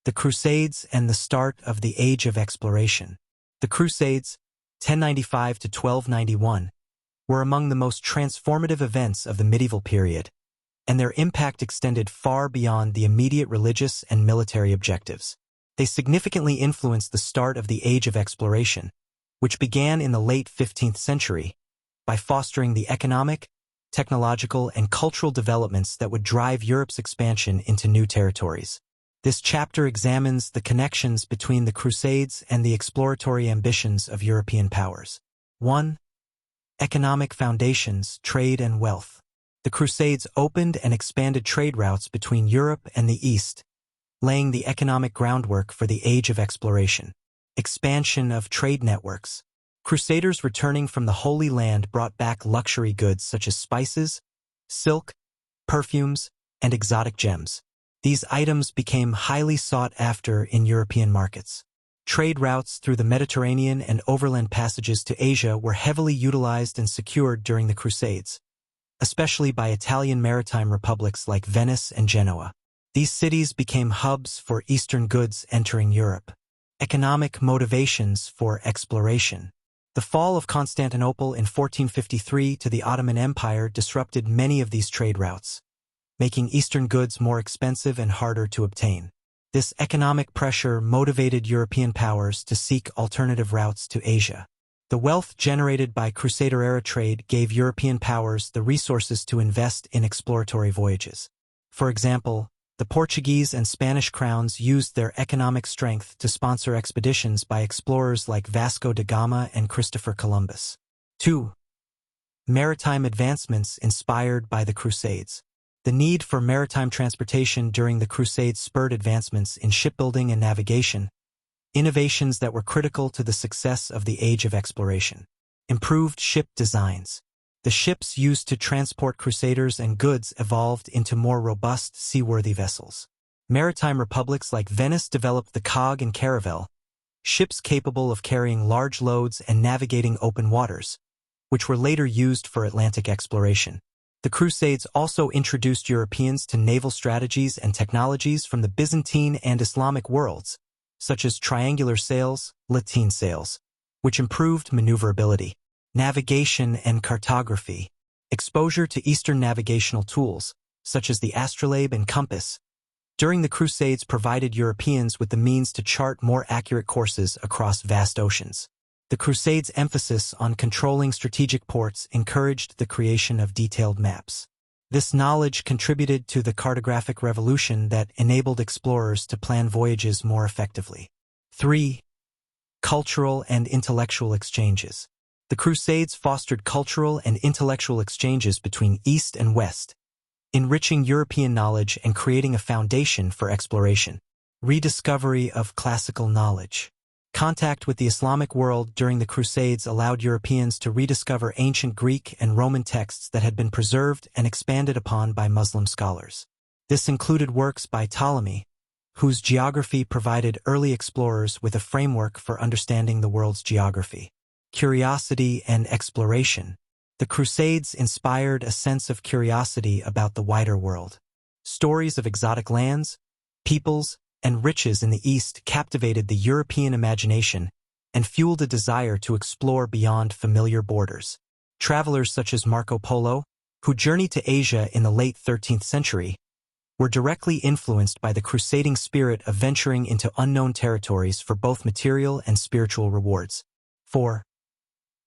The Crusades and the start of the Age of Exploration. The Crusades, 1095 to 1291, were among the most transformative events of the medieval period, and their impact extended far beyond the immediate religious and military objectives. They significantly influenced the start of the Age of Exploration, which began in the late 15th century, by fostering the economic, technological, and cultural developments that would drive Europe's expansion into new territories. This chapter examines the connections between the Crusades and the exploratory ambitions of European powers. 1. Economic foundations, trade and wealth. The Crusades opened and expanded trade routes between Europe and the East, laying the economic groundwork for the Age of Exploration. Expansion of trade networks. Crusaders returning from the Holy Land brought back luxury goods such as spices, silk, perfumes, and exotic gems. These items became highly sought after in European markets. Trade routes through the Mediterranean and overland passages to Asia were heavily utilized and secured during the Crusades, especially by Italian maritime republics like Venice and Genoa. These cities became hubs for Eastern goods entering Europe. Economic motivations for exploration. The fall of Constantinople in 1453 to the Ottoman Empire disrupted many of these trade routes, making Eastern goods more expensive and harder to obtain. This economic pressure motivated European powers to seek alternative routes to Asia. The wealth generated by Crusader-era trade gave European powers the resources to invest in exploratory voyages. For example, the Portuguese and Spanish crowns used their economic strength to sponsor expeditions by explorers like Vasco da Gama and Christopher Columbus. 2. Maritime advancements inspired by the Crusades. The need for maritime transportation during the Crusades spurred advancements in shipbuilding and navigation, innovations that were critical to the success of the Age of Exploration. Improved ship designs. The ships used to transport crusaders and goods evolved into more robust, seaworthy vessels. Maritime republics like Venice developed the cog and caravel, ships capable of carrying large loads and navigating open waters, which were later used for Atlantic exploration. The Crusades also introduced Europeans to naval strategies and technologies from the Byzantine and Islamic worlds, such as triangular sails, lateen sails, which improved maneuverability. Navigation and cartography. Exposure to Eastern navigational tools, such as the astrolabe and compass, during the Crusades provided Europeans with the means to chart more accurate courses across vast oceans. The Crusades' emphasis on controlling strategic ports encouraged the creation of detailed maps. This knowledge contributed to the cartographic revolution that enabled explorers to plan voyages more effectively. 3. Cultural and intellectual exchanges. The Crusades fostered cultural and intellectual exchanges between East and West, enriching European knowledge and creating a foundation for exploration. Rediscovery of classical knowledge. Contact with the Islamic world during the Crusades allowed Europeans to rediscover ancient Greek and Roman texts that had been preserved and expanded upon by Muslim scholars. This included works by Ptolemy, whose geography provided early explorers with a framework for understanding the world's geography. Curiosity and exploration. The Crusades inspired a sense of curiosity about the wider world. Stories of exotic lands, peoples, and riches in the East captivated the European imagination and fueled a desire to explore beyond familiar borders. Travelers such as Marco Polo, who journeyed to Asia in the late 13th century, were directly influenced by the crusading spirit of venturing into unknown territories for both material and spiritual rewards. 4.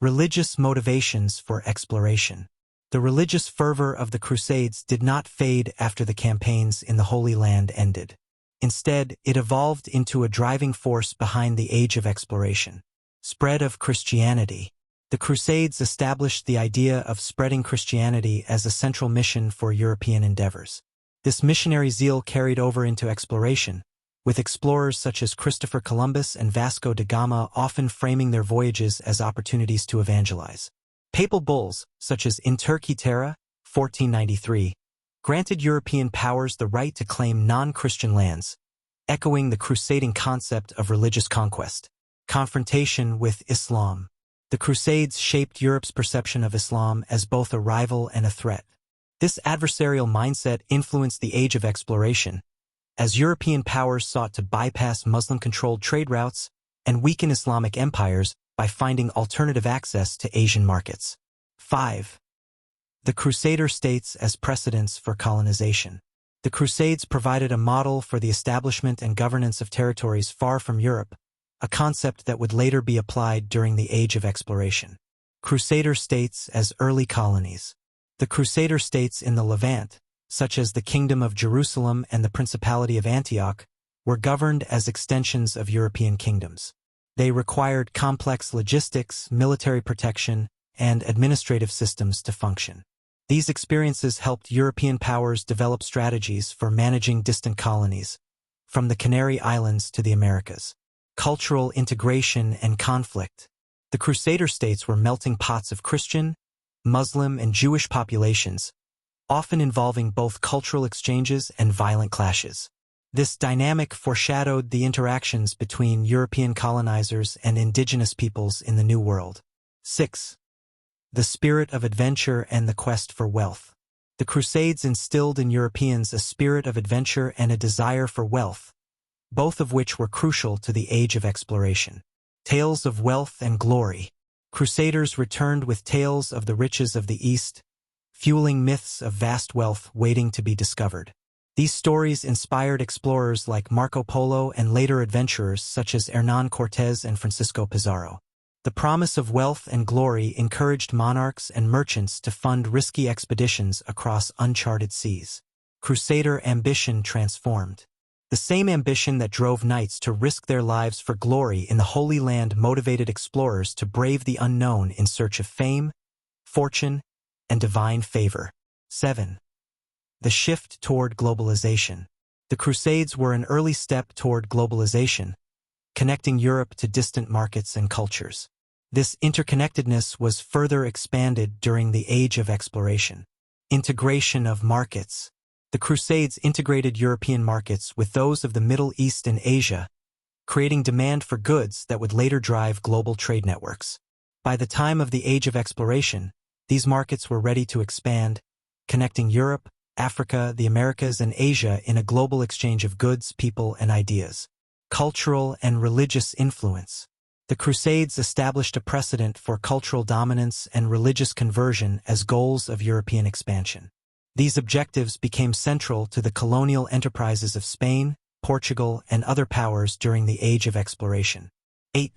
Religious motivations for exploration. The religious fervor of the Crusades did not fade after the campaigns in the Holy Land ended. Instead, it evolved into a driving force behind the Age of Exploration. Spread of Christianity. The Crusades established the idea of spreading Christianity as a central mission for European endeavors. This missionary zeal carried over into exploration, with explorers such as Christopher Columbus and Vasco da Gama often framing their voyages as opportunities to evangelize. Papal bulls, such as In Turki Terra, 1493, granted European powers the right to claim non-Christian lands, echoing the crusading concept of religious conquest. Confrontation with Islam. The Crusades shaped Europe's perception of Islam as both a rival and a threat. This adversarial mindset influenced the Age of Exploration, as European powers sought to bypass Muslim-controlled trade routes and weaken Islamic empires by finding alternative access to Asian markets. 5. The Crusader states as precedents for colonization. The Crusades provided a model for the establishment and governance of territories far from Europe, a concept that would later be applied during the Age of Exploration. Crusader states as early colonies. The Crusader states in the Levant, such as the Kingdom of Jerusalem and the Principality of Antioch, were governed as extensions of European kingdoms. They required complex logistics, military protection, and administrative systems to function. These experiences helped European powers develop strategies for managing distant colonies, from the Canary Islands to the Americas. Cultural integration and conflict. The Crusader states were melting pots of Christian, Muslim, and Jewish populations, often involving both cultural exchanges and violent clashes. This dynamic foreshadowed the interactions between European colonizers and indigenous peoples in the New World. 6. The spirit of adventure and the quest for wealth. The Crusades instilled in Europeans a spirit of adventure and a desire for wealth, both of which were crucial to the Age of Exploration. Tales of wealth and glory. Crusaders returned with tales of the riches of the East, fueling myths of vast wealth waiting to be discovered. These stories inspired explorers like Marco Polo and later adventurers such as Hernán Cortés and Francisco Pizarro. The promise of wealth and glory encouraged monarchs and merchants to fund risky expeditions across uncharted seas. Crusader ambition transformed. The same ambition that drove knights to risk their lives for glory in the Holy Land motivated explorers to brave the unknown in search of fame, fortune, and divine favor. 7. The shift toward globalization. The Crusades were an early step toward globalization, connecting Europe to distant markets and cultures. This interconnectedness was further expanded during the Age of Exploration. Integration of markets. The Crusades integrated European markets with those of the Middle East and Asia, creating demand for goods that would later drive global trade networks. By the time of the Age of Exploration, these markets were ready to expand, connecting Europe, Africa, the Americas, and Asia in a global exchange of goods, people, and ideas. Cultural and religious influence. The Crusades established a precedent for cultural dominance and religious conversion as goals of European expansion. These objectives became central to the colonial enterprises of Spain, Portugal, and other powers during the Age of Exploration. 8.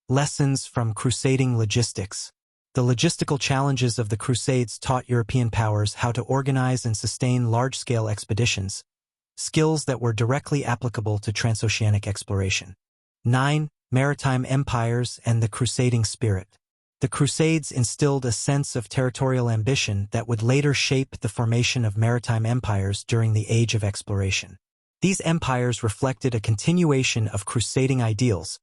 Lessons from crusading logistics. The logistical challenges of the Crusades taught European powers how to organize and sustain large-scale expeditions, skills that were directly applicable to transoceanic exploration. 9. Maritime empires and the crusading spirit. The Crusades instilled a sense of territorial ambition that would later shape the formation of maritime empires during the Age of Exploration. These empires reflected a continuation of crusading ideals,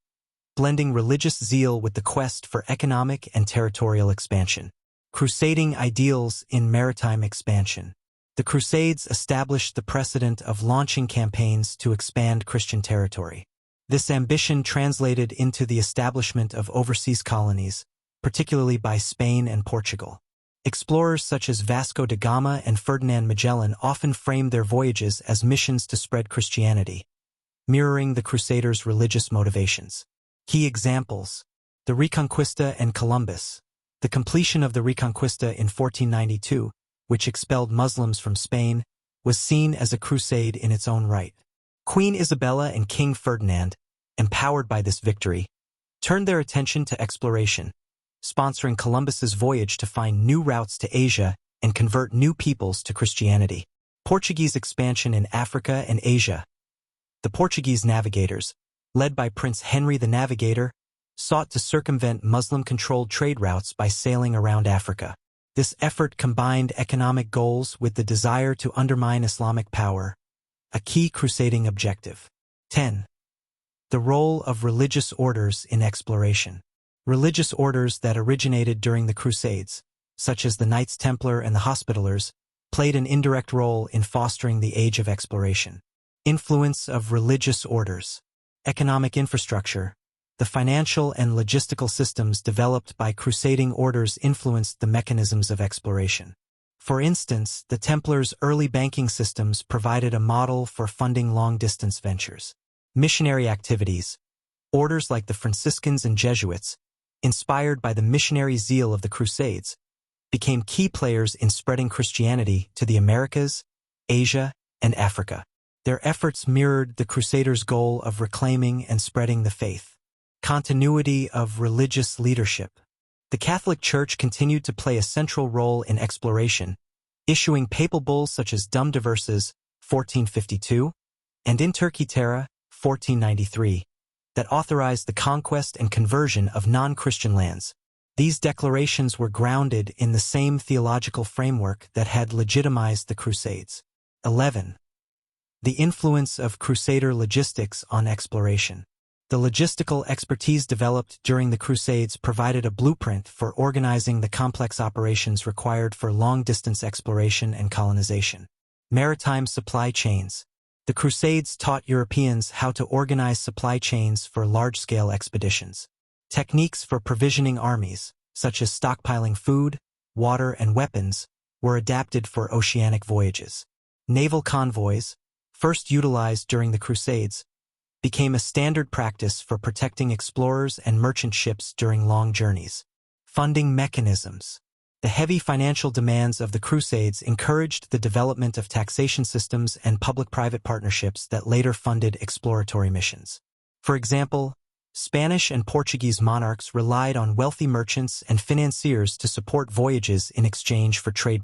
blending religious zeal with the quest for economic and territorial expansion. Crusading ideals in maritime expansion. The Crusades established the precedent of launching campaigns to expand Christian territory. This ambition translated into the establishment of overseas colonies, particularly by Spain and Portugal. Explorers such as Vasco da Gama and Ferdinand Magellan often framed their voyages as missions to spread Christianity, mirroring the Crusaders' religious motivations. Key examples: the Reconquista and Columbus. The completion of the Reconquista in 1492, which expelled Muslims from Spain, was seen as a crusade in its own right. Queen Isabella and King Ferdinand, empowered by this victory, turned their attention to exploration, sponsoring Columbus's voyage to find new routes to Asia and convert new peoples to Christianity. Portuguese expansion in Africa and Asia. The Portuguese navigators, led by Prince Henry the Navigator, sought to circumvent Muslim-controlled trade routes by sailing around Africa. This effort combined economic goals with the desire to undermine Islamic power, a key crusading objective. 10. The role of religious orders in exploration. Religious orders that originated during the Crusades, such as the Knights Templar and the Hospitallers, played an indirect role in fostering the Age of Exploration. Influence of religious orders. Economic infrastructure. The financial and logistical systems developed by crusading orders influenced the mechanisms of exploration. For instance, the Templars' early banking systems provided a model for funding long-distance ventures. Missionary activities, orders like the Franciscans and Jesuits, inspired by the missionary zeal of the Crusades, became key players in spreading Christianity to the Americas, Asia, and Africa. Their efforts mirrored the Crusaders' goal of reclaiming and spreading the faith. Continuity of religious leadership. The Catholic Church continued to play a central role in exploration, issuing papal bulls such as Dum Diversas, 1452, and In Turki Terra, 1493, that authorized the conquest and conversion of non-Christian lands. These declarations were grounded in the same theological framework that had legitimized the Crusades. 11. The influence of Crusader logistics on exploration. The logistical expertise developed during the Crusades provided a blueprint for organizing the complex operations required for long-distance exploration and colonization. Maritime supply chains. The Crusades taught Europeans how to organize supply chains for large-scale expeditions. Techniques for provisioning armies, such as stockpiling food, water, and weapons, were adapted for oceanic voyages. Naval convoys, first utilized during the Crusades, became a standard practice for protecting explorers and merchant ships during long journeys. Funding mechanisms. The heavy financial demands of the Crusades encouraged the development of taxation systems and public-private partnerships that later funded exploratory missions. For example, Spanish and Portuguese monarchs relied on wealthy merchants and financiers to support voyages in exchange for trade.